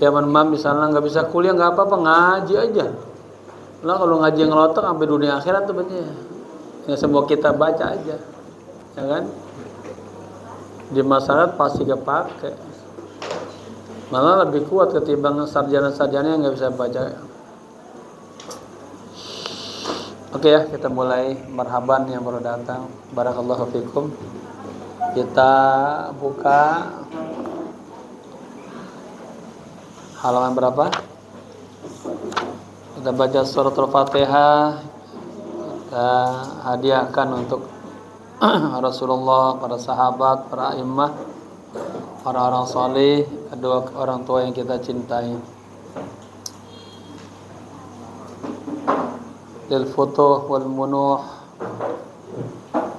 Kiaman mam misalnya nggak bisa kuliah nggak apa-apa, ngaji aja. Nah kalau ngaji ngelotok sampai dunia akhirat tuh banyak. Ya semua kita baca aja, ya kan? Di masyarakat pasti kepake. Malah lebih kuat ketimbang sarjana-sarjana yang nggak bisa baca. Oke ya, kita mulai. Marhaban yang baru datang. Barakallahu fikum. Kita buka halaman berapa? Kita baca surat Al-Fatihah. Kita hadiahkan untuk Rasulullah, para sahabat, para imam, para orang saleh, kedua orang tua yang kita cintai. Lil futuh wal munuh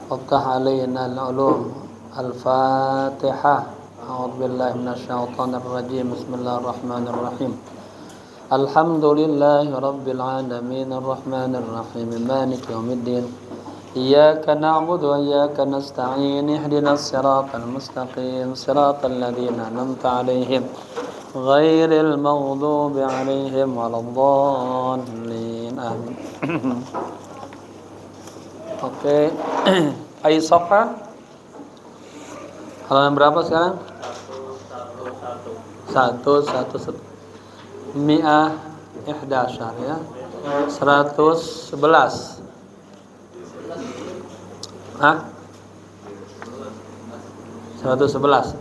Fathah alaina al-ulum. Al-Fatihah. A'udzu billahi minasyaitonir rajim. Bismillahirrahmanirrahim. Alhamdulillahi rabbil alamin arrahmanir rahim maliki yaumiddin. Iyyaka na'budu wa iyyaka nasta'in. Ihdinas siratal mustaqim. Siratal ladzina an'amta 'alaihim ghairil maghdubi 'alaihim waladdallin. Amin. Oke. Ayat safha halaman berapa sekarang? 111 Mi'ah Ihdasyar ya. 111. Hah? 111.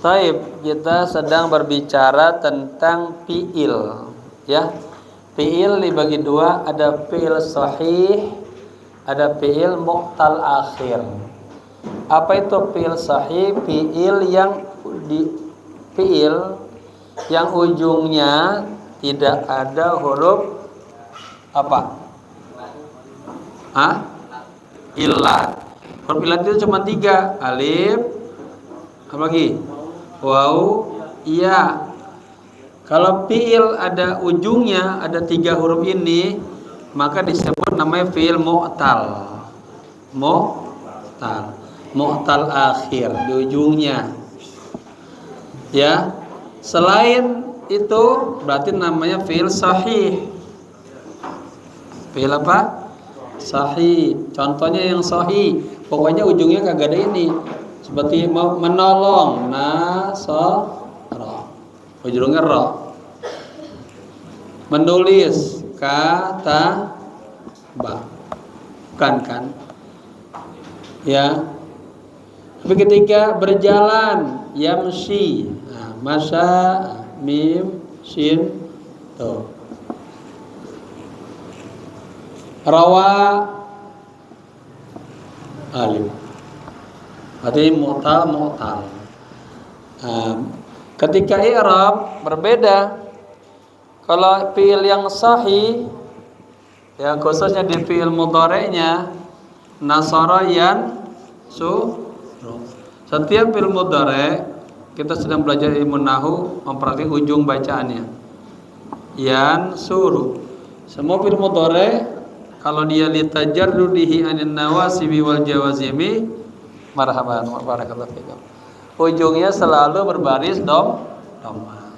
Taib, kita sedang berbicara tentang fi'il ya. Fi'il dibagi dua, ada fi'il sahih, ada fi'il mu'tal akhir. Apa itu fi'il sahih? Fi'il yang ujungnya tidak ada huruf apa? Illat. Huruf illat itu cuma 3, alif, apa lagi? Waw, ya. Kalau fi'il ada ujungnya ada 3 huruf ini, maka disebut namanya fi'il mu'tal. Mu'tal akhir di ujungnya. Ya. Selain itu berarti namanya fi'il sahih. Fi'il apa? Sahih. Contohnya yang sahih, pokoknya ujungnya kagak ada ini. Seperti menolong, nasara. Ujungnya ra. Menulis, kata ba. Bukan kan? Ya. Tapi ketika berjalan, yamshi. Masa, mim, shin, to. Rawa, alif. Berarti mu'tal. Ketika i'rab berbeda. Kalau fi'il yang sahih, ya khususnya di fi'il mudhari'nya, nasara yansuru. Setiap fi'il mudhari' kita sedang belajar ilmu nahwu, memperhatikan ujung bacaannya. Yansuru. Semua fi'il mudhari' kalau dia litajarrudihi anin nawasibi wal jawazimi, marhaban wa barakallahu fikum. Ujungnya selalu berbaris dhamma.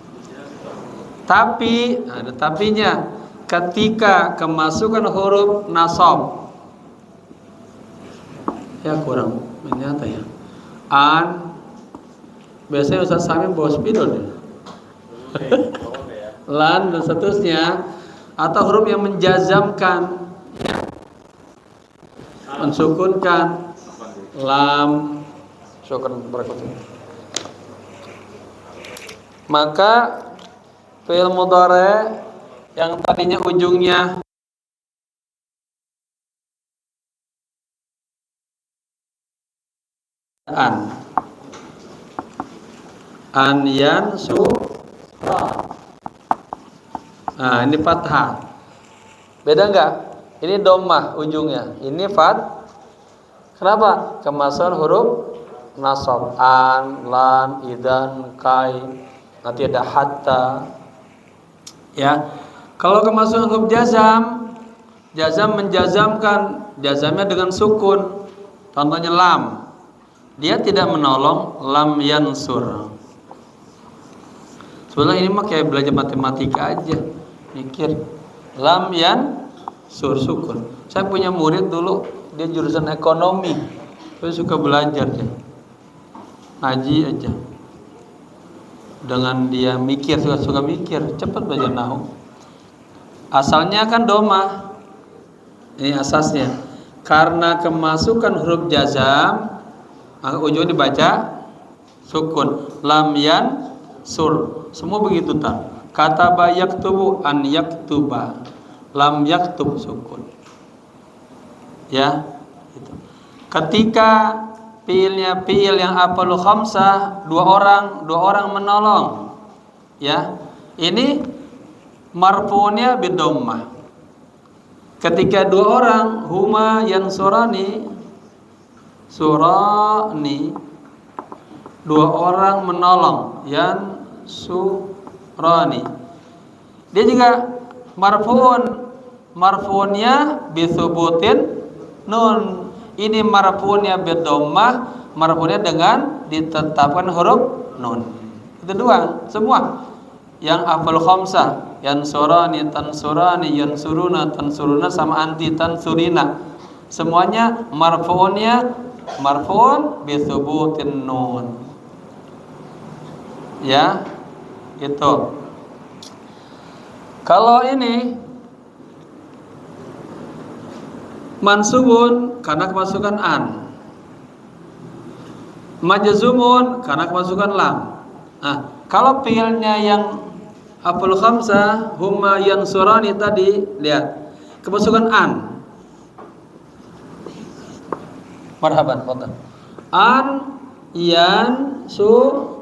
Tapi ada tapinya, ketika kemasukan huruf nasab. Ya kurang nyata ya. Biasanya Ustaz Samim bawa spidol ya. Lan dan seterusnya, atau huruf yang menjazamkan, mensukunkan, lam, syukran berikutnya. Maka fi'il mudhari' yang tadinya ujungnya an yansura. Ini fathah. Beda enggak? Ini dhammah ujungnya. Ini Kenapa? Kemasukan huruf nasab. An, lan, idan, kai. Nanti ada hatta. Ya. Kalau kemasukan huruf jazam menjazamkan, jazamnya dengan sukun. Contohnya lam. Dia tidak menolong, lam yansur. Sebenarnya ini mah kayak belajar matematika aja, mikir. Lam yan sukun. Saya punya murid dulu, dia jurusan ekonomi. Saya suka belajar dia. Ngaji aja. Dengan dia mikir, suka mikir, cepat belajar nahwu. Asalnya kan doma. Ini asasnya. Karena kemasukan huruf jazam, maka ujungnya dibaca sukun. Lam yan sur. Semua begitu tak. Kataba yaktubu an yaktuba. Lam yaktub sukun. Ya, gitu. Ketika fiilnya fiil yang apalu khamsah, dua orang menolong. Ya. Ini marfu'nya bidammah. Ketika dua orang huma yansurani dua orang menolong yansurani. Dia juga marfu'nya bisubutin nun. Ini marfu'nya bidammah, marfu'nya dengan ditetapkan huruf nun. Itu doang semua. Yang afal khamsah, yansurani, tansurani, yansuruna, tansuruna sama anti tansurina. Semuanya marfu'un bisubutin nun. Ya, gitu. Kalau ini mansubun karena kemasukan an, majzumun karena kemasukan lam. Nah, kalau fiilnya yang aful khamsah huma yansurani tadi, lihat kemasukan an. Marhaban, fadhal. An yansura,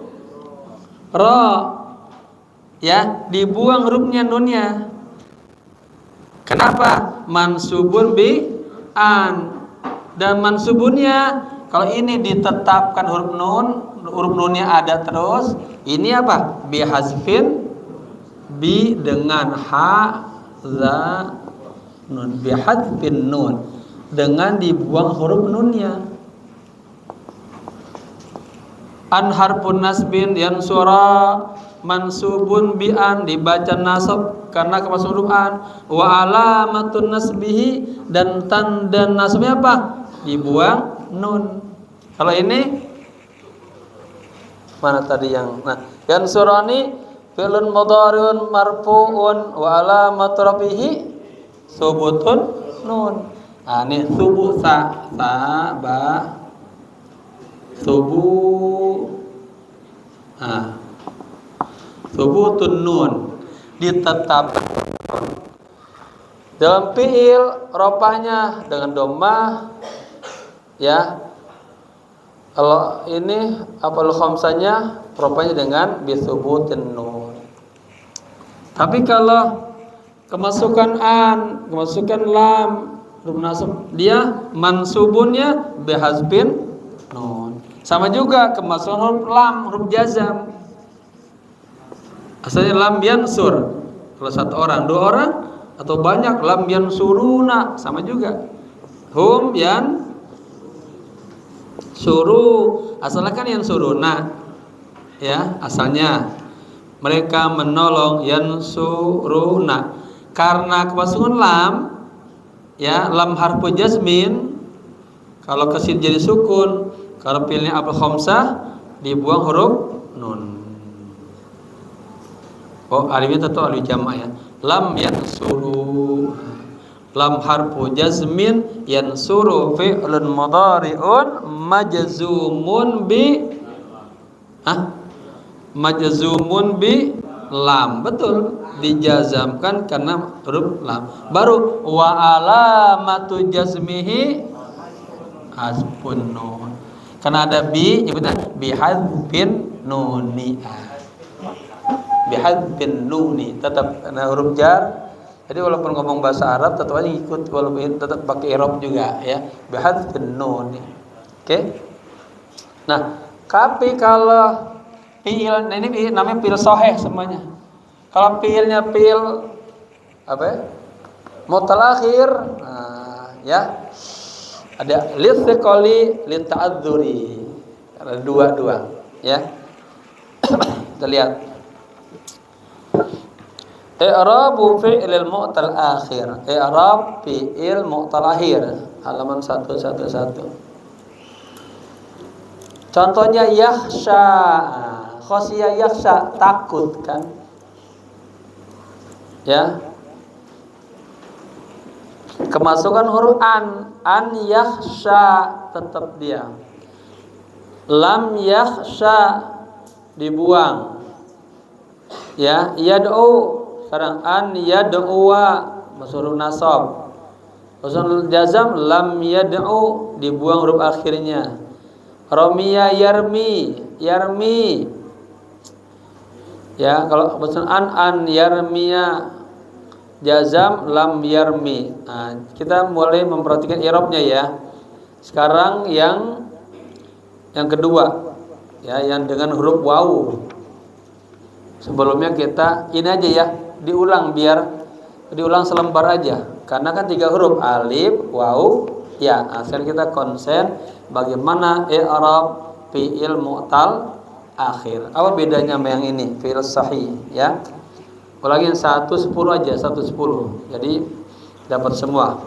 ya, dibuang hurufnya nunnya. Kenapa? Mansubun bi an. Dan mansubunnya kalau ini ditetapkan huruf nunnya ada terus. Ini apa? Bi hazfin, bi dengan ha za nun, bi hazfin nun, dengan dibuang huruf nunnya. An harfun nasbin yansura mansubun bi an, dibaca nasab karena kemasukan huruf an. Wa alamatun nasbihi, dan tanda nasabnya apa? Dibuang nun. Kalau ini mana tadi yang yansurani fi'lun mudhari'un marfu'un wa alamatu rafihi subutun nun. Ini subuh ba subuh subutun nun, ditetap dalam fi'il rofanya dengan dhammah, ya. Kalau ini afal khamsanya rofanya dengan bisubutin nun. Tapi kalau kemasukan an, kemasukan lam, huruf nasab, dia mansubunnya bihazbin nun. Sama juga kemasukan huruf lam, huruf jazam. Asalnya lam yansur. Kalau satu orang, dua orang atau banyak, lam yansuruna, sama juga. Hum yan suru, asalnya kan yansuruna, ya, asalnya mereka menolong, yansuruna. Karena kemasukan lam, ya, lam harfu jazmin, kalau kesin jadi sukun, kalau fi'ilnya afal khamsah dibuang huruf nun. Oh, alifnya tentu alif jamak, ya. Lam yansuru, lam harfu jazmin, yansuru fi'lun mudhari'un majzumun bi majzumun bi lam. Betul, dijazamkan karena huruf lam. Baru wa alamatu jazmihi hasbun nun. Karena ada bi, nyebutnya bi hadzfin nuni. Bihadzfin nuni, tetap karena huruf jar. Jadi walaupun ngomong bahasa Arab tetap aja ikut, walaupun tetap pakai i'rab juga, ya. Bihadzfin nuni. Oke. Nah, tapi kalau fiil, nah ini namanya fiil sahih semuanya. Kalau fiilnya fiil apa ya? Mutalakhir, ya. Ada litsiqali, lita'adzuri. Ada dua, ya. Kita lihat. I'rabu fi'il mu'tal akhir. I'rab fi'il mu'tal akhir. Halaman 111. Contohnya yakhsha. Khosya yakhsha, takut kan? Ya. Kemasukan huruf an yakhsha tetap dia. Lam yakhsha dibuang. Ya, yad'u sekarang an yad'uwa masuk nasab. Usul jazam lam yad'u dibuang huruf akhirnya. Ramiya yarmi. Ya, kalau usul an yarmiya jazam lam yarmi. Nah, kita mulai memperhatikan i'rabnya ya. Sekarang yang kedua ya, yang dengan huruf wawu. Sebelumnya kita ini aja ya, diulang selembar aja. Karena kan 3 huruf, alif, wawu, ya. Nah, sekarang kita konsen bagaimana i'rab fi'il mu'tal akhir. Apa bedanya sama yang ini? Fi'il sahih ya. Ulangi 1-10 aja, 1-10. Jadi dapat semua.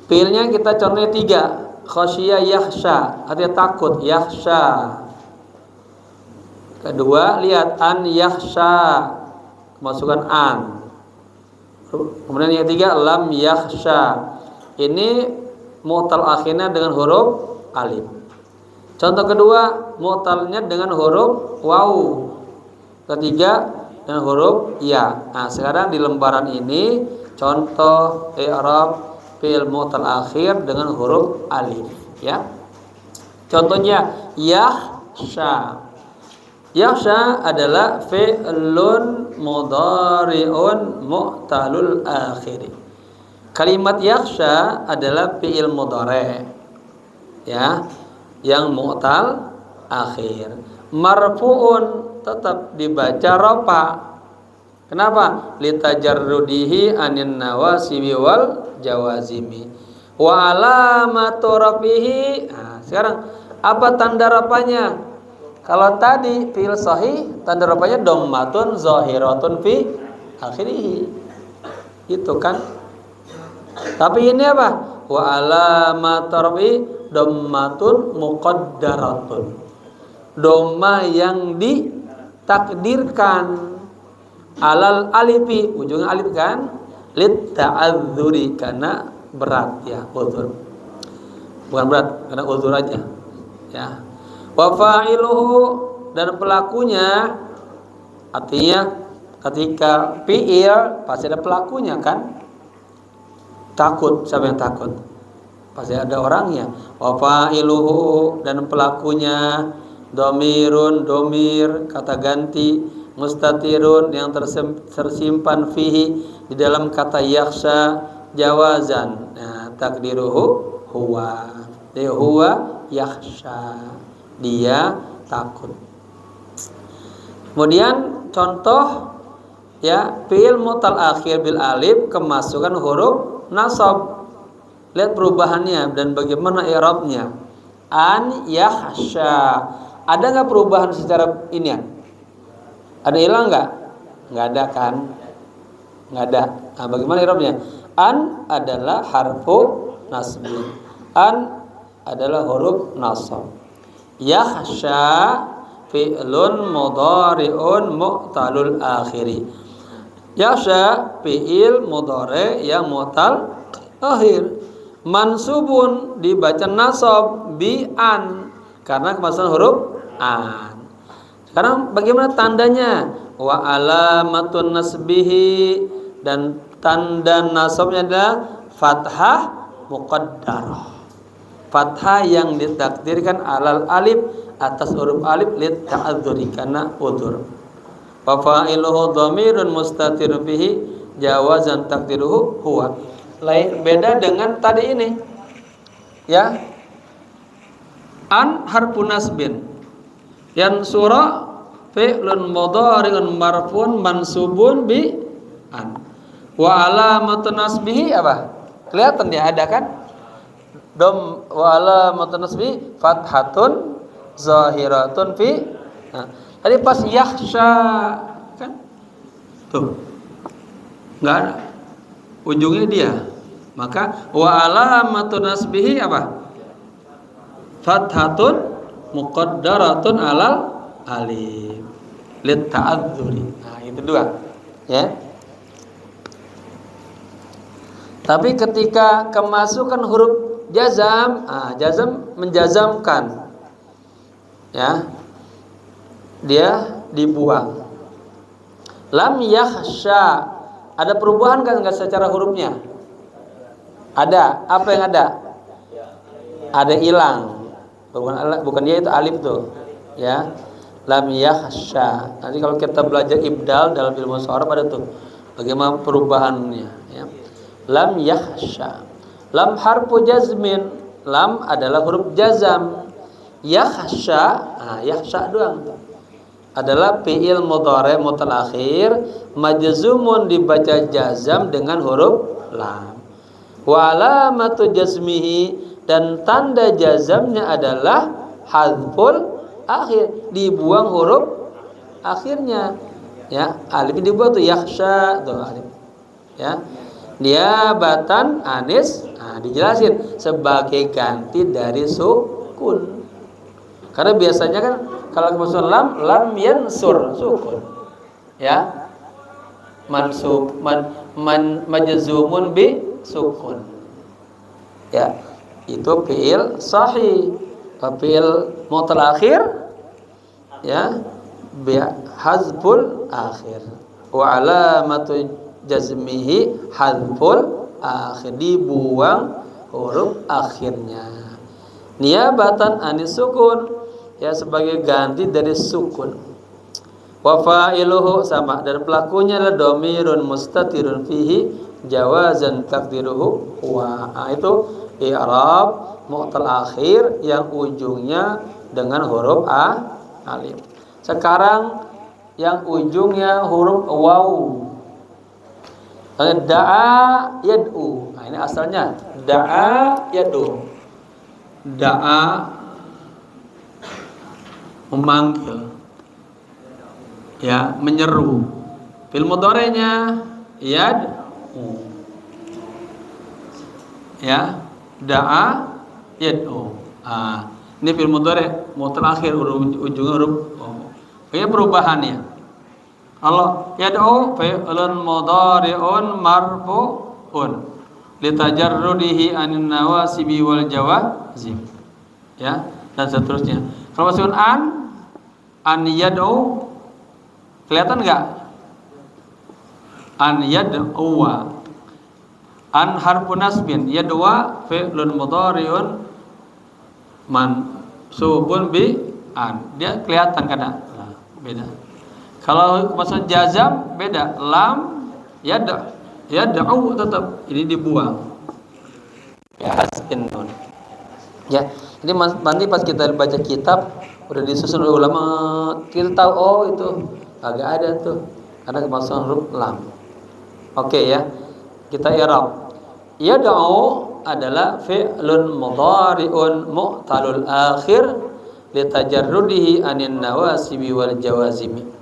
Fi'ilnya kita contohnya 3. Khasyiya yakhsha, artinya takut, yakhsha. Kedua, lihat an yakhsha, masukkan an. Kemudian yang ketiga lam yakhsha. Ini mu'tal akhirnya dengan huruf alif. Contoh kedua, mu'talnya dengan huruf wawu. Ketiga dengan huruf ya. Nah, sekarang di lembaran ini contoh i'rab fi'il mu'tal akhir dengan huruf alif ya. Contohnya yakhsha. Yakhsha adalah fi'lun mudhari'un mu'talul akhir. Kalimat yakhsha adalah fi'il mudhari' ya, yang mu'tal akhir. Marfu'un tetap dibaca rafa. Kenapa? Litajarrudihi anin nawasibi wal jawazimi. Wa alamatu rafihi. Nah, sekarang apa tanda rafanya? Kalau tadi fi'il sahih tanda rafanya dhammatun zahiratun fi akhirih. Itu kan. Tapi ini apa? Wa alamat rafi dhammatun muqaddaratun. Dhamma yang ditakdirkan alal alifi, ujungnya alif kan? Lit ta'adzuri, karena berat ya, uzur. Bukan berat, karena uzur aja. Ya. Wa fa'iluhu, dan pelakunya, artinya ketika fi'il pasti ada pelakunya kan? Takut, siapa yang takut? Pasti ada orangnya. Wa fa'iluhu, dan pelakunya dhamirun, domir kata ganti, mustatirun yang tersimpan fihi di dalam kata yakhsha, jawazan. Nah, takdiruhu huwa. Dia huwa yakhsha. Dia takut. Kemudian contoh ya, fi'il mu'tal akhir bil alif kemasukan huruf nasab. Lihat perubahannya dan bagaimana i'rabnya. An yakhsha. Ada nggak perubahan secara ini ya? Ada hilang nggak? Nggak ada kan? Nggak ada. Nah, bagaimana i'rabnya? An adalah harfu nasbi. An adalah huruf nasab. Yakhsha fi'lun mudhari'un mu'talul akhiri. Yakhsha fi'il mudhari' yang mu'tal akhir. Mansubun dibaca nasab bi an karena kemasukan huruf an. Sekarang bagaimana tandanya? Wa alamatun nasbihi, dan tanda nasabnya adalah fathah muqaddarah. Fathah yang ditakdirkan alal alif, atas huruf alif lit ta'adzuri, karena udzur. Wa fa'iluhu dhamirun mustatirun bihi jawazan takdiruhu huwa. Lain beda dengan tadi ini. Ya. An harfun nasbin. Yang surah fi'lun mudhari'un marfu'un mansubun bi an. Wa alamatun nasbihi apa? Kelihatan dia ada kan? Dom wa alamatun nasbi fathatun zahiratun fi. Nah, tadi pas yakhsha kan? Tuh. Enggak ada. Ujungnya dia. Maka wa alamatun nasbihi apa? Fathatun muqaddaratun alal alif lit ta'adzuri. Nah, itu dua. Ya. Tapi ketika kemasukan huruf jazam, jazam menjazamkan. Ya. Dia dibuang. Lam yakhsha. Ada perubahan kan enggak secara hurufnya? Ada. Apa yang ada? Ada hilang. Bukan dia, itu alif tuh. Ya. Lam yakhsha. Nanti kalau kita belajar ibdal dalam ilmu sharaf ada tuh bagaimana perubahannya, ya. Lam yakhsha. Lam harfu jazmin. Lam adalah huruf jazam. Yakhsha, yakhsha doang. Adalah fi'il mudhari' mutaakhir majzumun dibaca jazam dengan huruf lam. Wa alamatu jazmihi, dan tanda jazamnya adalah hadzful akhir, dibuang huruf akhirnya. Ya, alif dibuang tuh yakhsha tuh alif. Ya. Niabatan anis, dijelasin sebagai ganti dari sukun. Karena biasanya kan kalau kemasukan lam yansur sukun. Ya. Mansub majzumun bi sukun. Ya, itu fi'il sahih. Fi'il mutaakhir ya bi hazful akhir. Wa alamatu jazmihi hazful akhir, dibuang huruf akhirnya. Niabatan anis sukun, ya sebagai ganti dari sukun. Wa fa'iluhu sama, dan pelakunya adalah dhamirun mustatirun fihi jawazan taqdiruhu wa. Itu i'rab mu'tal akhir yang ujungnya dengan huruf alif. Sekarang yang ujungnya huruf waw. Da'a yad'u. Nah, ini asalnya da'a yad'u. Da'a memanggil, ya, menyeru. Fil mudhari'nya yad'u. Ya, da'a yad'u. Ini fil mudhari' mutaakhir, ujungnya huruf. Ini perubahannya. Allah yad'u fi'lun mudhari'un marfu'un litajarrudihi anin nawasibi wal jawazim. Ya, dan seterusnya. Kalau masukkan an yad'u, kelihatan enggak? An yad'u. An harfu nasbin, yad'u fi'lun mudhari'un mansubun bi an. Dia kelihatan kadang. Beda. Kalau maksud jazam beda, lam yad'u tetap ini dibuang. Ya, hasbin nun. Ya, ini nanti pas kita baca kitab udah disusun oleh ulama, kita tahu oh itu agak ada tuh karena kemasukan huruf lam. Oke ya. Kita i'rab. Yad'u adalah fi'lun mudhari'un mu'talul akhir litajarrudihi anin nawasibi wal jawazimi.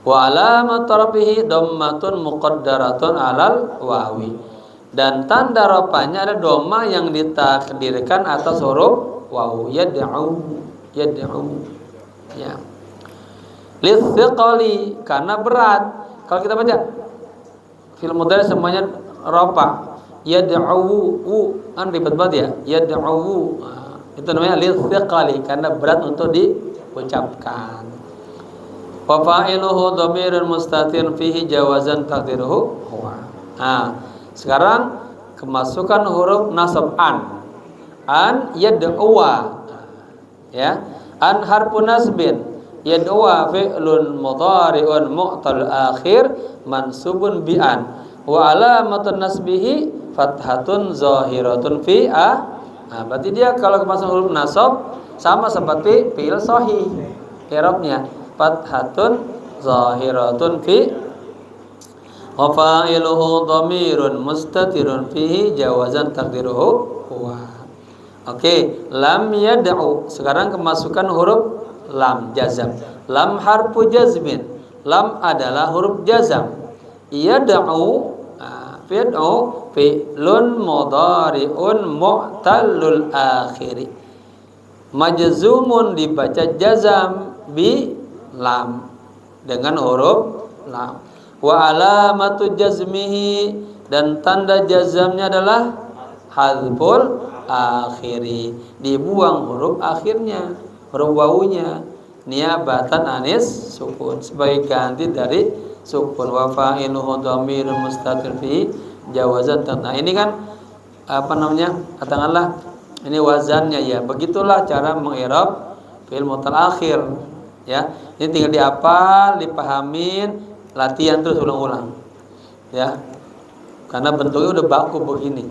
Wa alamat rafihi dhammatun muqaddaratun alal wawi, dan tanda rafanya ada dhamma yang ditakdirkan atas huruf waw. Yad'u ya. Lithiqali, karena berat. Kalau kita baca fil mudhari semuanya rafa. Yad'u kan ribet banget ya. Yad'u itu namanya lithiqali, karena berat untuk diucapkan. Wa fa'iluhu dhamirun mustatir fihi jawazan taqdiruhu huwa. Sekarang kemasukan huruf nasab an yad'uwa. Ya, an harfu nasbin, yad'uwa fi'lun mudhari'un mu'tal akhir mansubun bi an, wa alamatun nasbihi fathatun zahiratun fi berarti dia kalau kemasukan huruf nasab sama seperti fi'il sahih. I'rabnya fathatun zahiratun fi wa fa'iluhu dhamirun mustatirun fihi jawazan taqdiruhu huwa. Oke, lam yad'u. Sekarang kemasukan huruf lam jazam. Lam harfu jazmin. Lam adalah huruf jazam. Yad'u, yad'u fi'lun mudhari'un mu'tallul akhiri. Majzumun dibaca jazam bi lam, dengan huruf lam. Wa alamatu jazmihi, dan tanda jazamnya adalah hadzful akhiri, dibuang huruf akhirnya, huruf wawunya, niabatan anis sukun, sebagai ganti dari sukun. Wa fa'iluhu dhamirun mustatir fi jawazan. Nah ini kan apa namanya, katakanlah ini wazannya ya. Begitulah cara mengi'rab fi'il mu'tal akhir ya. Ini tinggal dihafal, dipahamin, latihan terus ulang-ulang ya. Karena bentuknya udah baku begini.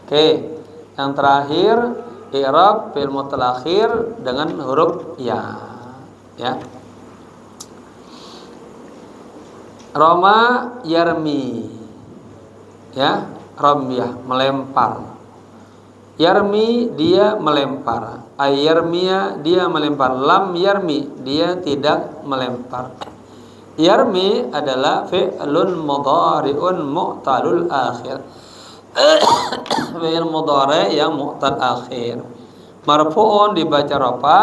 Oke, yang terakhir i'rab fi'il mu'tal akhir dengan huruf ya. Ya. Roma yarmi. Ya, ramyah, melempar. Yarmi, dia melempar. Ayarmiya, dia melempar. Lam yarmi, dia tidak melempar. Yarmi adalah fi'lun mudhari'un mu'talul akhir. Fi'il mudhari' yang mu'tal akhir. Marfu'un dibaca rafa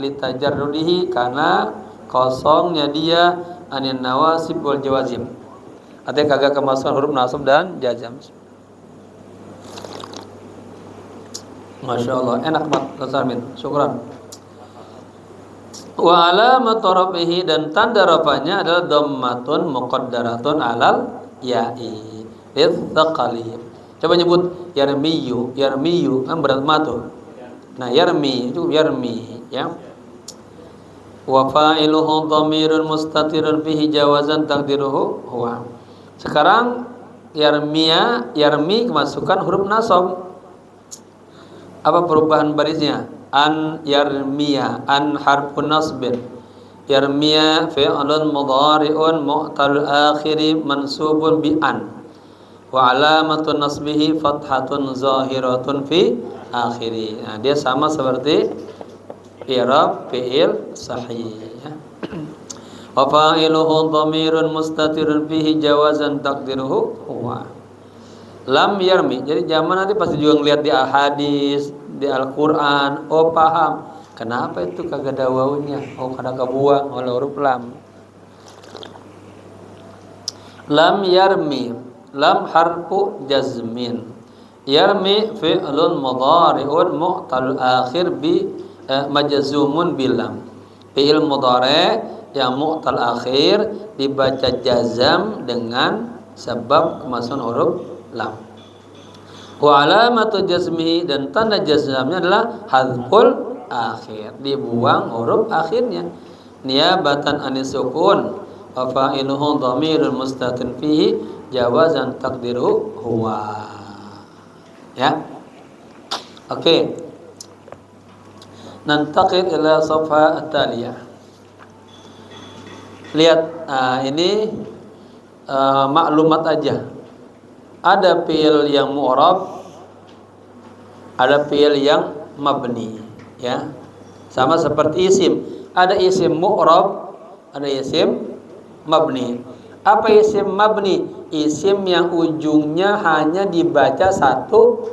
litajarrudihi, karena kosongnya dia anin nawasib wal jawazim. Artinya kagak kemasukan huruf nasab dan jazam. Masya Allah, enak banget Tasarmin, syukran. Wa alamatu rafihi, dan tanda rafanya adalah dhammatun muqaddaratun alal ya'i lidzaqali. Coba nyebut yarmiyu, yarmiyu kan berat matu. Nah yarmi itu yarmi ya. Wa fa'iluhu dhamirun mustatirun fihi jawazan taqdiruhu huwa. Sekarang yarmiya, yarmi kemasukan huruf nasab. Apa perubahan barisnya? An yarmiya, an harfun nasbin. Yarmiya fi'lun mudhari'un mu'tal akhiri mansubun bi an. Wa alamatun nasbihi fathatun zahiratun fi akhiri. Nah, dia sama seperti i'rab fi'il sahih ya. Wa fa'iluhu dhamirun mustatirun fihi jawazan taqdiruhu huwa. Lam yarmi. Jadi zaman nanti pasti juga ngelihat di hadis, di Al-Qur'an, oh paham. Kenapa itu kagak ada wawunya? Oh karena kebuang oleh huruf lam. Lam yarmi. Lam harfu jazmin. Yarmi fi'lun mudhari'un mu'tal akhir bi majzumun bilam. Fi'il mudhari' yang mu'tal akhir dibaca jazam dengan sebab kemasukan huruf lam. Wa alamatu jazmihi, dan tanda jazmnya adalah hadzful akhir, dibuang huruf akhirnya, niabatan anis sukun. Wa fa'iluhu dhamirun mustatir fihi jawazan taqdiru huwa. Ya. Oke. Nantaqil ila safha at-taliyah. Lihat, ini maklumat aja. Ada fi'il yang mu'rab, ada fi'il yang mabni, ya. Sama seperti isim. Ada isim mu'rab, ada isim mabni. Apa isim mabni? Isim yang ujungnya hanya dibaca satu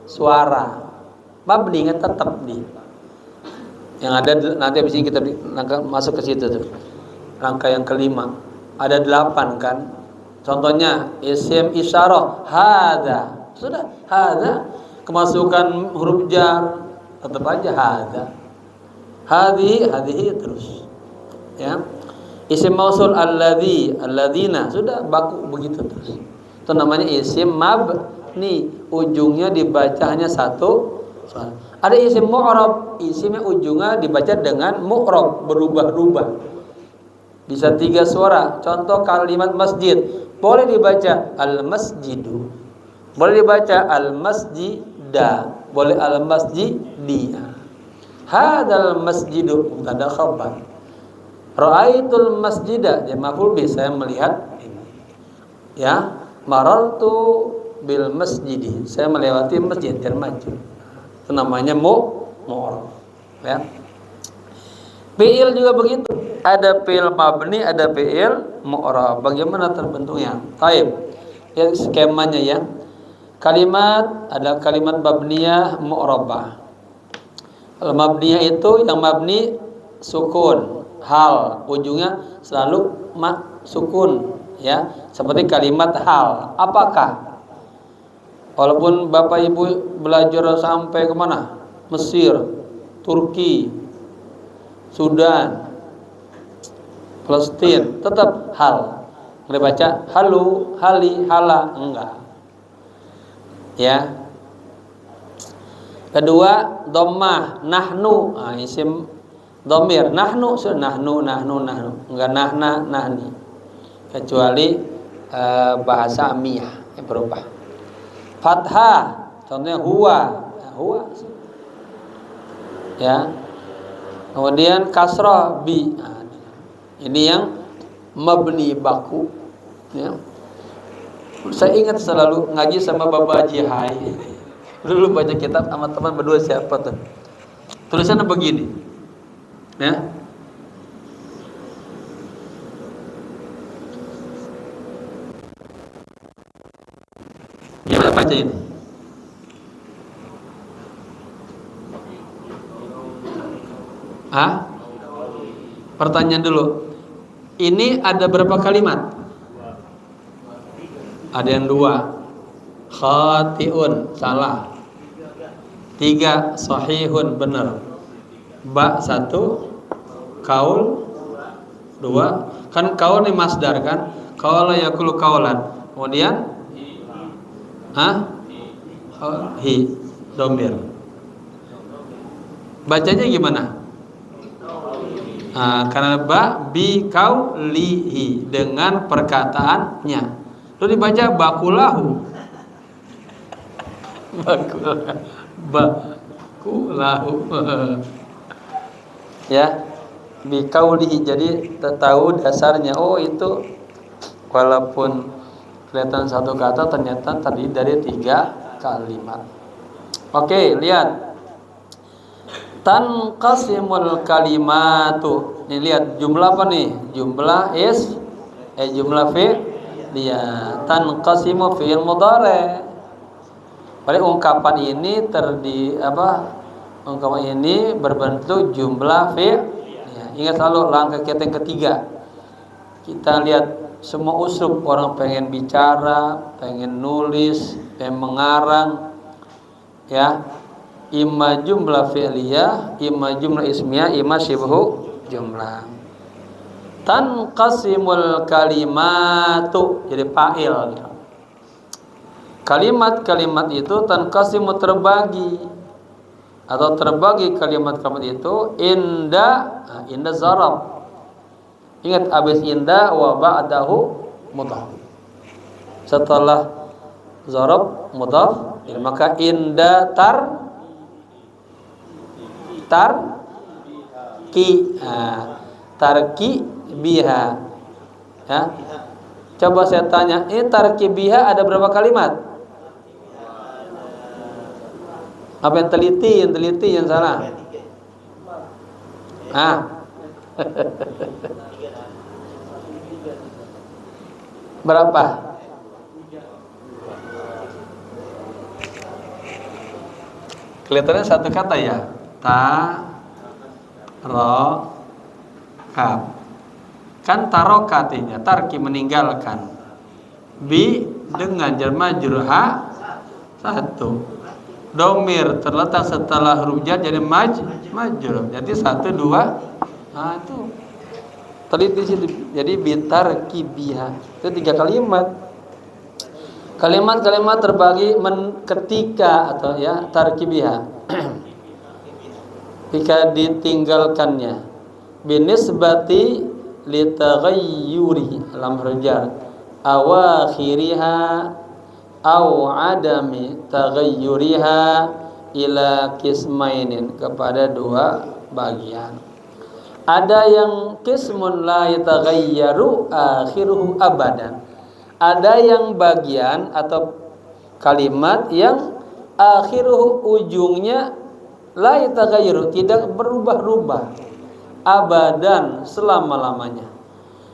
suara. Mabni kan tetap di. Yang ada nanti habis ini kita masuk ke situ tuh. Rangka yang kelima. Ada 8 kan? Contohnya isim isyarah hadza. Sudah hadza kemasukan huruf jar, tetap aja hadza. Hadhihi terus. Ya. Isim mausul alladzi, alladzina, sudah baku begitu terus. Itu namanya isim mabni, ujungnya dibaca hanya satu suara. Ada isim mu'rab, isimnya ujungnya dibaca dengan mu'rab, berubah-ubah. Bisa 3 suara. Contoh kalimat masjid, boleh dibaca al-masjidu, boleh dibaca al-masjida, boleh al-masjidi. Hadzal masjidu mubtada khabar. Ra'aitul masjida, dia maf'ul bih, saya melihat ini. Ya, marartu bil masjidi, saya melewati masjid, dan maju. Itu namanya mu'rab. Ya. Fi'il juga begitu. Ada fi'il mabni, ada fi'il mu'rab. Bagaimana terbentuknya? Baik. Ya, skemanya ya. Kalimat ada kalimat mabniyah mu'rabah. Kalau mabniyah itu yang mabni sukun, hal, ujungnya selalu sukun, ya. Seperti kalimat hal. Apakah? Walaupun Bapak Ibu belajar sampai kemana? Mesir, Turki, Sudan, Palestina, tetap hal. Nggak baca halu, hali, hala, enggak. Ya. Kedua, dhammah, nahnu, isim dhamir, nahnu, nahnu, enggak nahna, nahni. Kecuali bahasa amiyah yang berubah. Fathah, contohnya huwa, ya. Kemudian kasrah bi. Ini yang mabni baku, ya. Saya ingat selalu ngaji sama Bapak Haji Hai. Dulu baca kitab sama teman berdua, siapa tuh? Tulisannya begini, ya. Gimana baca ini? Pertanyaan dulu. Ini ada berapa kalimat? Ada yang 2. Khatiun, salah. 3, sahihun, benar. Ba 1, kaul 2. Kan kaul ini masdar kan? Qaula yaqulu qaulan. Kemudian hi, domir. Bacanya gimana? Karena ba bi kaulihi, dengan perkataannya. Lalu dibaca bakulahu. Bakulahu. Ya, bi kaulihi, jadi tahu dasarnya. Oh, itu walaupun kelihatan satu kata ternyata terdiri dari 3 kalimat. Oke, lihat. Tanqasimul kalimatu. Ini lihat jumlah apa nih? Jumlah jumlah fi'il. Dia tanqasimu fi'il mudhari'. Pada ungkapan ini ungkapan ini berbentuk jumlah fi'il. Ya, ingat selalu langkah kita yang ketiga. Kita lihat semua uslub, orang pengen bicara, pengen nulis, pengen mengarang, ya. Imma jumlah fi'liyah, imma jumlah ismiyah, imma syibhu jumlah. Tanqasimul kalimatu, jadi fa'il. Kalimat-kalimat itu tanqasimu, terbagi, atau terbagi kalimat-kalimat itu inda zarab. Ingat habis inda wa ba'dahu mudhaf. Setelah zarab mudhaf, maka inda tarki biha, ya. Coba saya tanya, ini tarki biha ada berapa kalimat? Apa yang teliti yang salah? Berapa? Kelihatannya satu kata ya. Tarokab. Kan taroka artinya tarki, meninggalkan. Bi dengan jar majrur satu. Domir terletak setelah huruf jar jadi majrur. Jadi 1, 2. Itu teliti situ. Jadi bitarki biha. Itu 3 kalimat. Kalimat-kalimat terbagi ketika atau ya tarkibiha. Jika ditinggalkannya binisbati litaghayyuri lam harjar awakhiriha au adami taghayyuriha ila qismainin, kepada 2 bagian. Ada yang qismun la yataghayyaru akhiruhu abadan. Ada yang bagian atau kalimat yang akhiruhu, ujungnya la yataghayyaru, tidak berubah-ubah. abadan, selama-lamanya.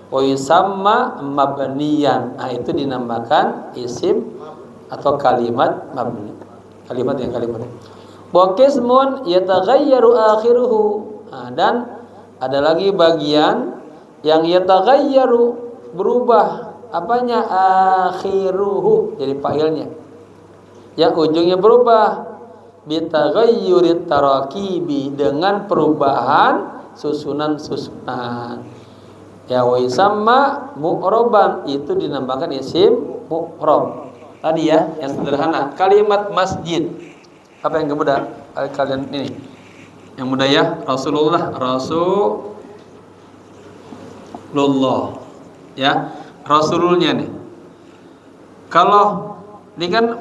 Wa yusamma mabniyan. Nah, itu dinamakan isim atau kalimat mabni. Kalimat. Wa qismun yataghayyaru akhiruhu. Nah, dan ada lagi bagian yang yataghayyaru, berubah apanya, akhiruhu, jadi fa'ilnya, yang ujungnya berubah, bitaghayyurit tarakibi, dengan perubahan susunan-susunan. Ya, wa yusamma mu'raban, itu dinamakan isim mu'rab. Tadi ya, yang sederhana. Kalimat masjid, apa yang mudah kalian ini? Yang mudah ya, Rasulullah ya, Rasululnya nih. Kalau ini kan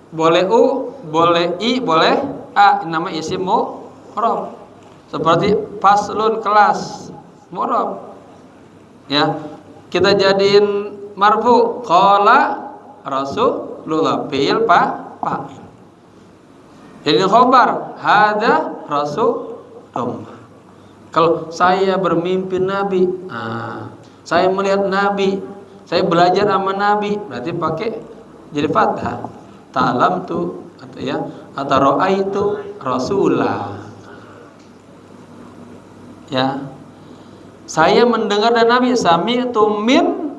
boleh u, boleh i, boleh a, nama isim mu'rab. Seperti faslun, kelas, mu'rab. Ya, kita jadiin marfu, qala Rasulullah, fi'il fa'il. Jadi khobar, hada Rasulullah. Kalau saya bermimpi Nabi, saya melihat Nabi, saya belajar sama Nabi, berarti pakai jadi fathah. Ta'lam tu, atau ya, atau ra'aitu Rasulah. Ya, saya mendengar dari Nabi, sami'tu min,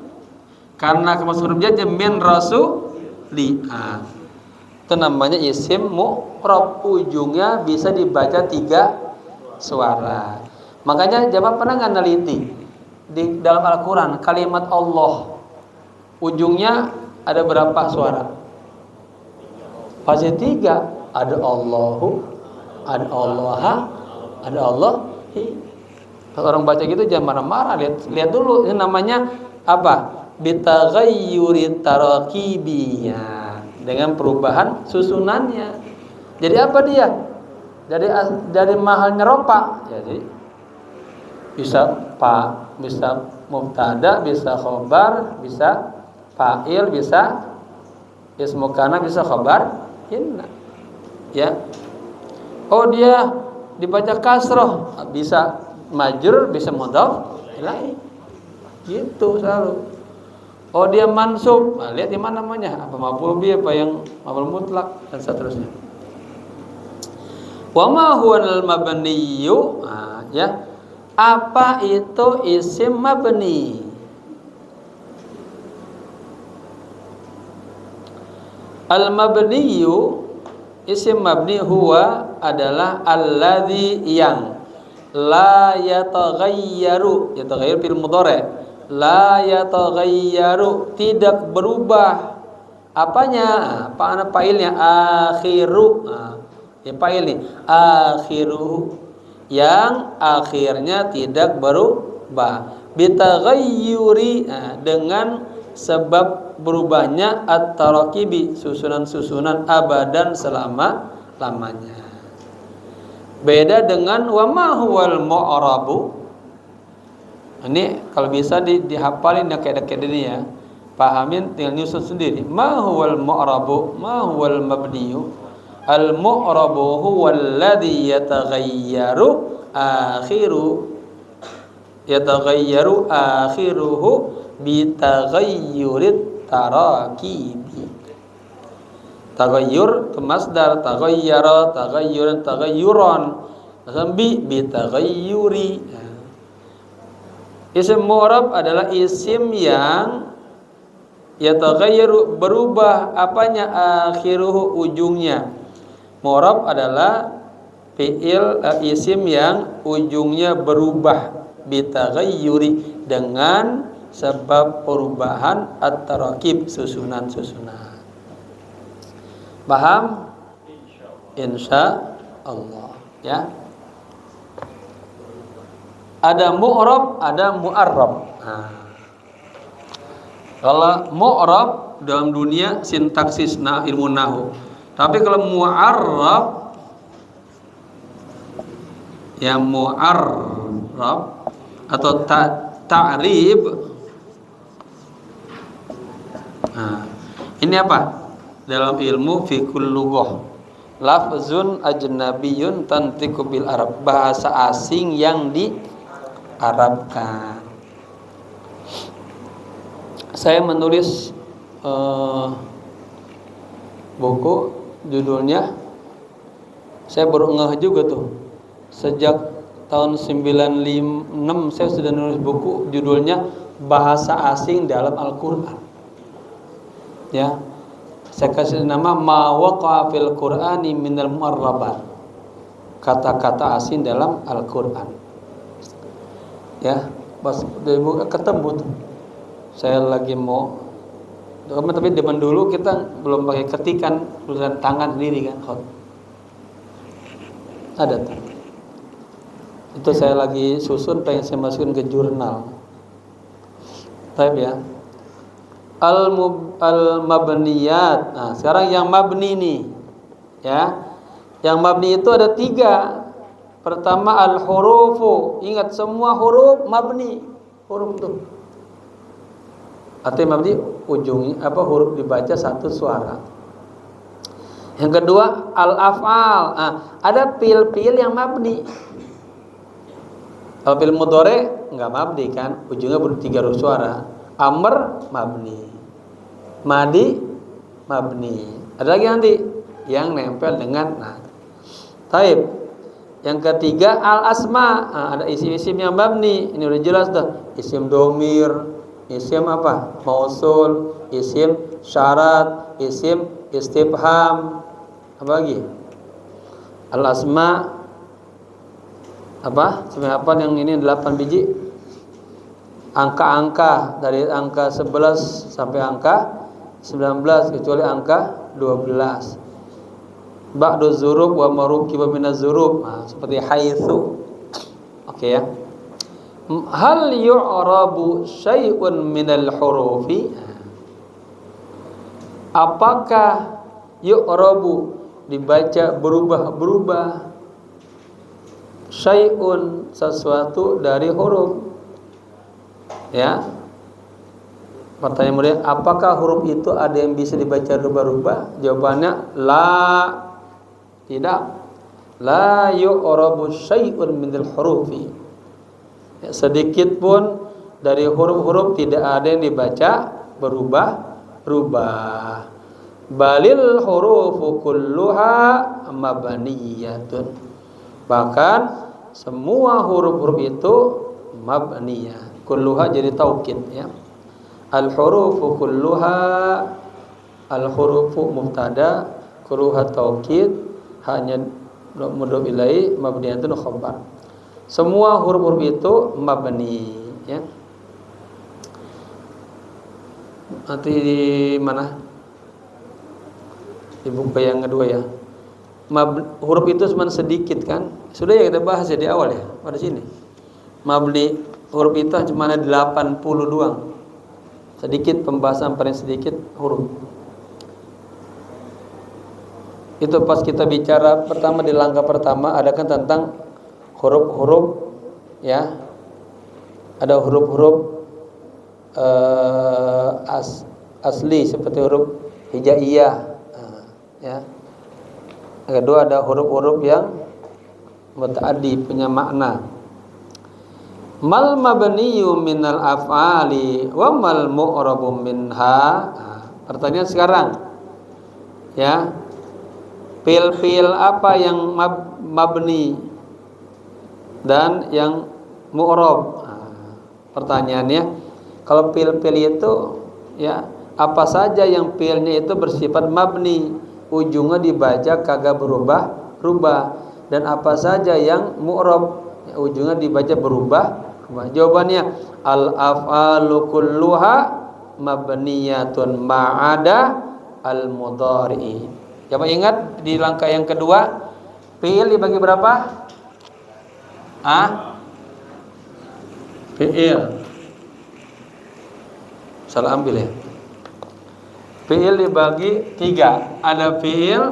karena kemasukan dia min Rasuli. Itu namanya isim mu'rab, ujungnya bisa dibaca 3 suara. Makanya jamaah pernah nggak neliti di dalam Al-Quran kalimat Allah ujungnya ada berapa suara? Pasti 3. Ada Allahu, ada Allaha, ada Allahi. Kalau orang baca gitu jangan marah-marah, lihat dulu, ini namanya apa? Bitaghayyuri tarakibiya, dengan perubahan susunannya. Jadi apa dia? Dari mahalnya ropa. Jadi bisa bisa mubtada, bisa khobar, bisa fa'il, bisa ismu kana, bisa khobar inna. Ya. Oh, dia dibaca kasroh, bisa majrur, bisa mudhaf ilaih. Gitu selalu. Oh, dia mansub. Nah, lihat di mana namanya, apa maf'ul bih, apa yang maf'ul mutlak, dan seterusnya. Wa ma huwal mabniyyu, ya. Apa itu isim mabni? Al mabniyyu, isim mabni, huwa adalah alladzi, yang la yataghayyaru, fil mudhari'. La yataghayyaru, tidak berubah. Apanya? Apa fa'ilnya? Akhiru. Ya, fa'il nih. Akhiru, yang akhirnya tidak berubah. Bitaghayyuri, dengan sebab berubahnya at-tarakibi, susunan-susunan, abadan, selama-lamanya. Beda dengan wa ma huwal mu'rabu. Ini kalau bisa dihafalin ya, kayak ini ya. Pahamin, tinggal nyusun sendiri. Ma huwal mu'rabu, ma huwal mabniyu. Al mu'rabu huwal ladzi yataghayyaru akhiruhu bitaghayyurit tarakibi. Taghayyur itu masdar, taghayyara, taghayyuran, taghayyuran. Bitaghayyuri. Isim mu'rab adalah isim yang yataghayyaru, berubah apanya, akhiruhu, ujungnya. Mu'rab adalah fi'il, isim yang ujungnya berubah, bitaghayyuri, dengan sebab perubahan at-tarakib, susunan-susunan. Paham? Insya Allah, ya. Ada mu'rab, ada mu'arrab. Kalau mu'rab dalam dunia sintaksis, ilmu nahwu. Tapi kalau mu'arrab, ya mu'arrab atau ta'rib. Ini apa? Dalam ilmu fiqhul lughah, lafzun ajnabiyyun tantiqu bil arab, bahasa asing yang Arabkan. Saya menulis buku judulnya, saya baru ngeh juga tuh. Sejak tahun 96 saya sudah nulis buku judulnya Bahasa Asing dalam Al-Qur'an. Ya. Saya kasih nama Ma waqa'a fil Qur'ani minal mu'arrabat. Kata-kata asing dalam Al-Qur'an. Ya, pas dibuka ketemu tuh. Saya lagi mau, tapi zaman dulu kita belum pakai ketikan, tulisan tangan sendiri kan, khot. Ada tuh. Itu saya lagi susun, pengen saya masukin ke jurnal. Taib ya. Al-mabniyat. Nah, sekarang yang mabni nih, ya. Yang mabni itu ada 3. Pertama al-hurufu. Ingat semua huruf mabni. Huruf itu. Artinya mabni ujungnya huruf dibaca satu suara. Yang kedua al-af'al. Nah, ada fiil-fiil yang mabni. Kalau fiil mudhari enggak mabni kan, ujungnya ber 3 huruf suara. Amr mabni, madi mabni. Ada lagi nanti yang nempel dengan taib. Yang ketiga al asma. Ada isim-isim yang mabni. Ini udah jelas dah. Isim domir, isim mausul, isim syarat, isim istifham. Apa lagi? Al asma sampai apa yang ini 8 biji. Angka-angka dari angka 11 sampai angka 19 kecuali angka 12. Ba'du zurub wa marukiba minaz zurub. Seperti haitsu. Oke ya. Hal yu'rabu syai'un minal hurufi? Apakah yu'rabu dibaca berubah-berubah syai'un sesuatu dari huruf? Ya. Pertanyaan mulia, apakah huruf itu ada yang bisa dibaca rubah-rubah? Jawabannya la. Tidak. La yu'rabu syai'un minal hurufi. Ya, sedikit pun dari huruf-huruf tidak ada yang dibaca berubah-ubah. Balil hurufu kulluha mabniyatun. Bahkan semua huruf-huruf itu mabniyah. Kulluha jadi taukid ya. Al-hurufu kulluha, al-hurufu mubtada, kulluha taukid, hanya mudhof ilaihi mabniyatun khabar. Semua huruf-huruf itu mabni ya. Nanti di mana? Di buku yang kedua ya. Huruf itu cuma sedikit kan? Sudah ya kita bahas ya di awal ya, pada sini. Mabni huruf itu cuma ada 80 doang. Sedikit pembahasan paling sedikit huruf. Itu pas kita bicara pertama di langkah pertama ada kan tentang huruf-huruf ya. Ada huruf-huruf asli seperti huruf hijaiyah ya. Yang kedua ada huruf-huruf yang mutaaddi punya makna. Mal mabniyu minal af'ali wa mal mu'rabu minha. Pertanyaan sekarang ya, fiil-fiil apa yang mabni dan yang mu'rab? Pertanyaannya, kalau fiil-fiil itu ya apa saja yang fiilnya itu bersifat mabni, ujungnya dibaca kagak berubah-ubah, dan apa saja yang mu'rab, ujungnya dibaca berubah. Jawabannya al-af'alu kulluha mabniyatun ma'ada al-mudhari. Coba ingat di langkah yang kedua, fi'il dibagi berapa? Fi'il. Salah ambil ya. Fi'il dibagi 3. Ada fi'il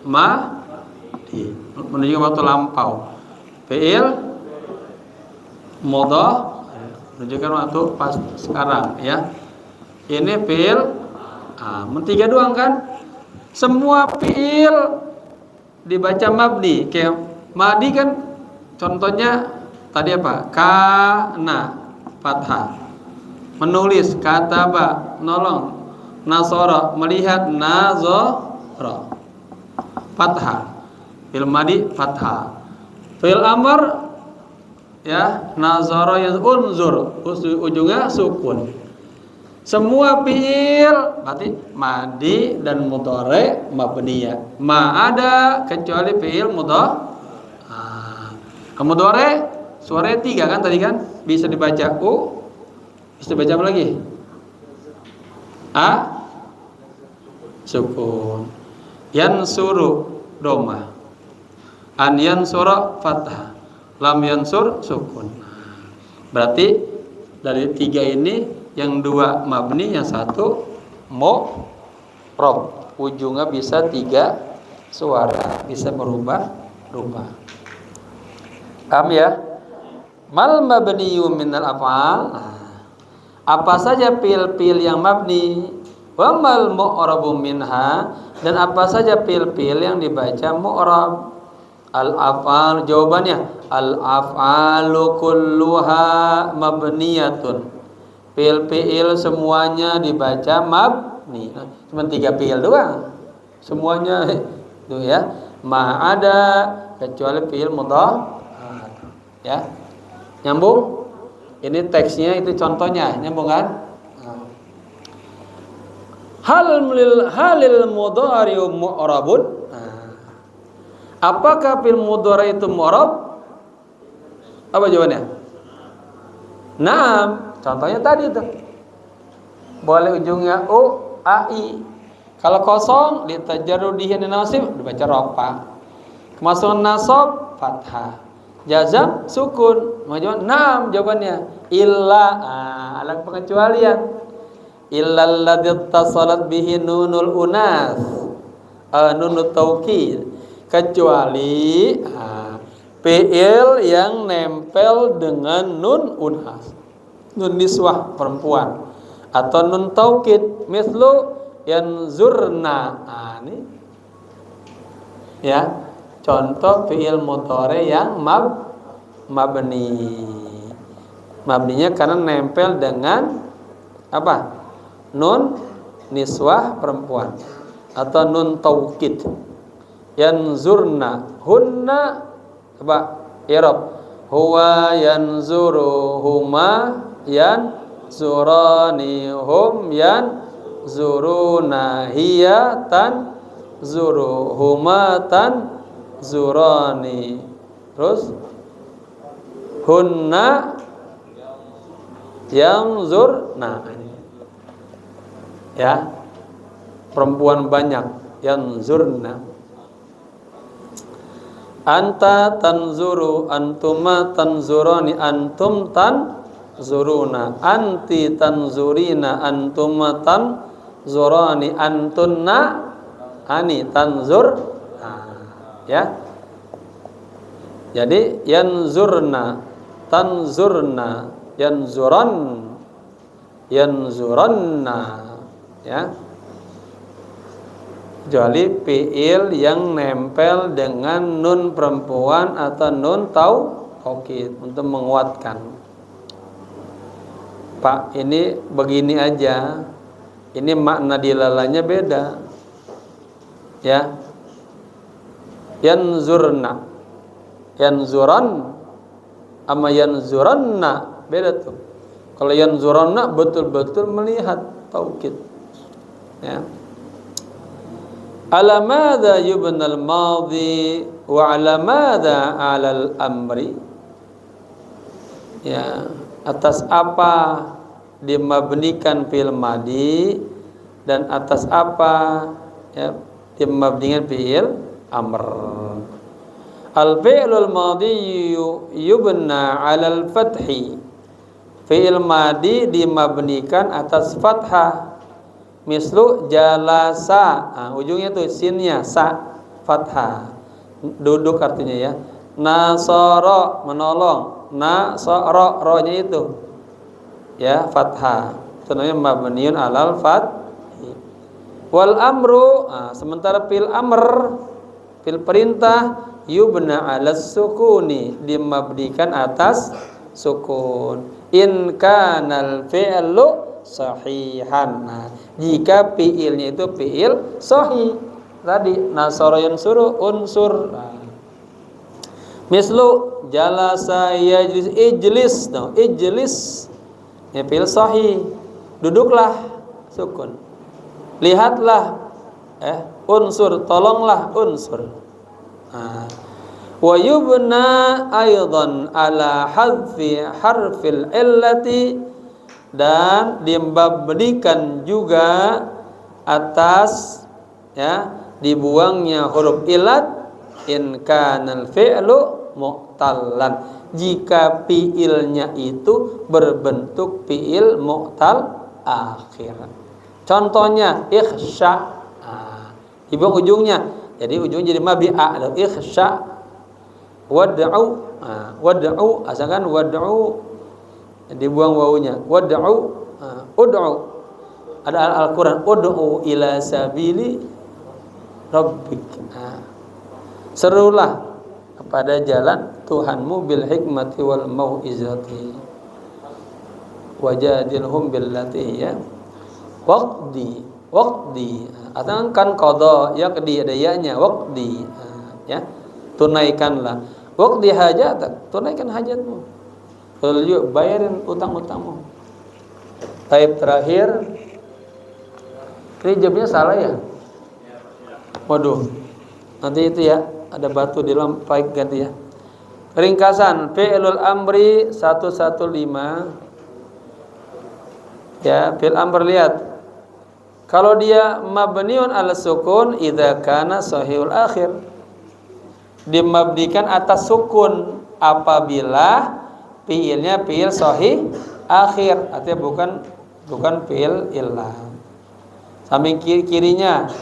madi, menunjukkan waktu lampau. Fi'il mudhari, menunjukkan waktu pas sekarang ya. Ini fi'il tiga doang kan? Semua fi'il dibaca mabni. Kayak madi kan contohnya tadi apa? Kana fathah. Menulis, kataba, nolong. Nasara, melihat, nazara, fathah. Fi'il madi fathah. Fi'il amr ya, nazara yang unzur, ujungnya sukun. Semua fi'il berarti madi dan mudhari mabniyah. Ma ada kecuali fi'il mudhari. Mudhari suaranya 3 kan tadi kan? Bisa dibaca u, bisa dibaca apa lagi? A sukun. Yansuru doma. An yansura fathah. Lam yansur sukun. Berarti dari 3 ini yang 2 mabni, yang 1 mu'rab. Ujungnya bisa 3 suara, bisa merubah rubah. Paham ya? Mal mabniyu minal af'al. Apa saja fi'il yang mabni, wa mal mu'rabu minha, dan apa saja fi'il yang dibaca mu'rab. Al-af'al, jawabannya al-af'alu kulluha mabniyatun. Fi'il semuanya dibaca mabni. Cuma 3 fi'il doang. Semuanya itu ya. Ma ada kecuali fi'il mudhari. Ya. Nyambung? Ini teksnya, itu contohnya. Nyambung kan? Halil mudhari'u mu'rabun. Apakah fi'il mudhari itu mu'rab? Apa jawabannya? Naam. Contohnya tadi tuh. Boleh ujungnya u, a, i. Kalau kosong litajarrudihi nasib dibaca rafa. Kemasukan nasab fathah. Jazam sukun. Jawaban naam jawabannya. Illa, ada pengecualian. Illa alladzi ittasalat bihi nunul unas. Nunut taukid. Kecuali fi'il yang nempel dengan nun unas, nun niswah perempuan, atau nun taukid, mislu yanzurna. Ini ya contoh fi'il mudhari yang mabni. Mabninya karena nempel dengan apa? Nun niswah perempuan atau nun taukid. Yanzurna, hunna apa? I'rab. Huwa yanzuru, huma yanzurani, hum yanzuruna, hiya tanzuru, huma tanzurani. Terus hunna yanzurna. Ya. Perempuan banyak yanzurna. Anta tanzuru, antuma tanzurani, antum tanzuruna, anti tanzurina, antuma tanzurani, antunna, ani tanzur. Ya. Jadi yanzurna, tanzurna, yanzuranna, ya. Kecuali fi'il yang nempel dengan nun perempuan atau nun taukid untuk menguatkan. Pak, ini begini aja. Ini makna dilalanya beda. Ya. Yanzurna, yanzuran sama yanzuranna beda tuh. Kalau yanzuranna betul-betul melihat taukid. Ya. Ala madza yubnal madhi wa ala madza 'alal amri. Ya, atas apa dimabnikan fi'il madi dan atas apa ya dimabnikan fi'il amr. Al fi'lul madi yubna 'alal fathi. Fi'il madi dimabnikan atas fathah. Mislu jalasa, ujungnya tuh sinnya sa, fathah, duduk artinya ya. Nasara, menolong, nasara, ro-nya itu ya fathah, itu namanya mabniun alal fathi. Wal amru, sementara fil amr, fil perintah yubna 'alas sukuni, dimabdikan atas sukun. In kanal fi'lu sahihan. Nah, jika fi'ilnya itu fi'il sahih. Tadi nasara yansuru unsur. Nah, mislu jalasa yajlis, ijlis. No, ijlis ya fi'il sahih. Duduklah, sukun. Lihatlah, unsur, tolonglah, unsur. Nah, wa yubna aidan ala hadfi harfil illati, dan dibabdikan juga atas dibuangnya huruf ilat in kanal fi'lu mu'tallan, jika fi'ilnya itu berbentuk fi'il mu'tal akhir. Contohnya ikhsha, dibuang ujungnya, jadi ujungnya jadi mabi'a, ikhsha. Wad'u, wad'u, asalkan wad'u dibuang wawunya, wad'u, ud'u. Ada Al-Quran, ud'u ila sabili rabbik, serulah kepada jalan Tuhanmu bil hikmati wal mau'izati wajadilhum billati waqdi, waqdi, atau kan qada yaqdi, ada ya-nya, waqdi, tunaikanlah, waqdi hajatak, tunaikan hajatmu, lalu bayarin utang-utangmu. Taib terakhir, ini jawabnya salah ya? Waduh, nanti itu ya, ada batu di dalam baik ganti ya. Ringkasan fi'lul amri 115. Ya, fi'il amr, lihat. Kalau dia mabniun ala sukun idza kana sahihul akhir, dimabdikan atas sukun apabila fi'ilnya fi'il sahih akhir, artinya bukan fi'il illah. Samping kirinya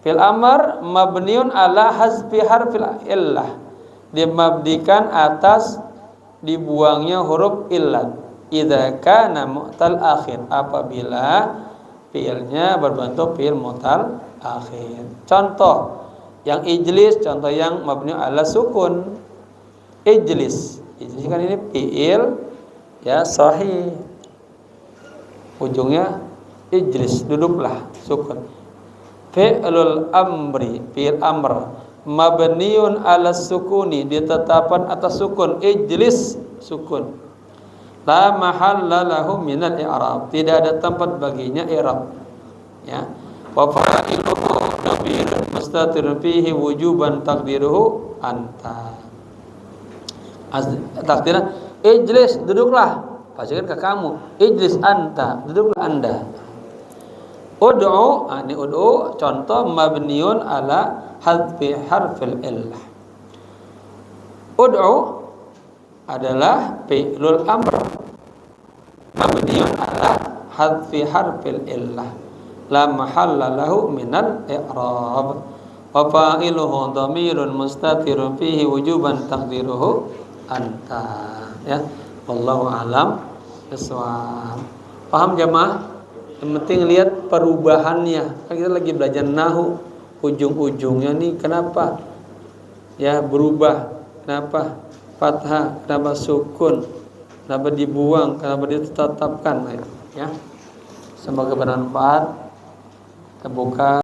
fi'il amr mabniun ala hazfi harfil illah, dimabdikan atas dibuangnya huruf illat. Idza kana mu'tal akhir, apabila fi'ilnya berbentuk fi'il mu'tal akhir. Contoh yang ijlis, contoh yang mabni ala sukun. Ijlis, ijlis kan ini fi'il sahih, ujungnya ijlis, duduklah, sukun. Fi'lul amri, fi'il amr mabniun ala sukuni, ditetapkan atas sukun, ijlis, sukun. La mahalla lahu minal i'rab, tidak ada tempat baginya i'rab. Ya. Wa fa'iluhu dhamirun mustatirun fihi wujuban taqdiruhu anta. Takdirnya ijlis, duduklah, pastikan ke kamu. Ijlis anta, duduklah anda. Ud'u, ini ud'u contoh mabniun ala hadfi harfil illah. Ud'u adalah fi'lul amr mabniun ala hadfi harfil illah, la mahalla lahu minal i'rab. Wa fa'iluhu dhamirun mustatirun fihi wujuban taqdiruhu anta. Ya, wallahu alam bissawab. Paham jamaah? Yang penting lihat perubahannya. Kan kita lagi belajar nahu, ujung-ujungnya nih kenapa ya berubah, kenapa fathah, kenapa sukun, kenapa dibuang, kenapa ditetapkan, ya. Semoga bermanfaat. Terbuka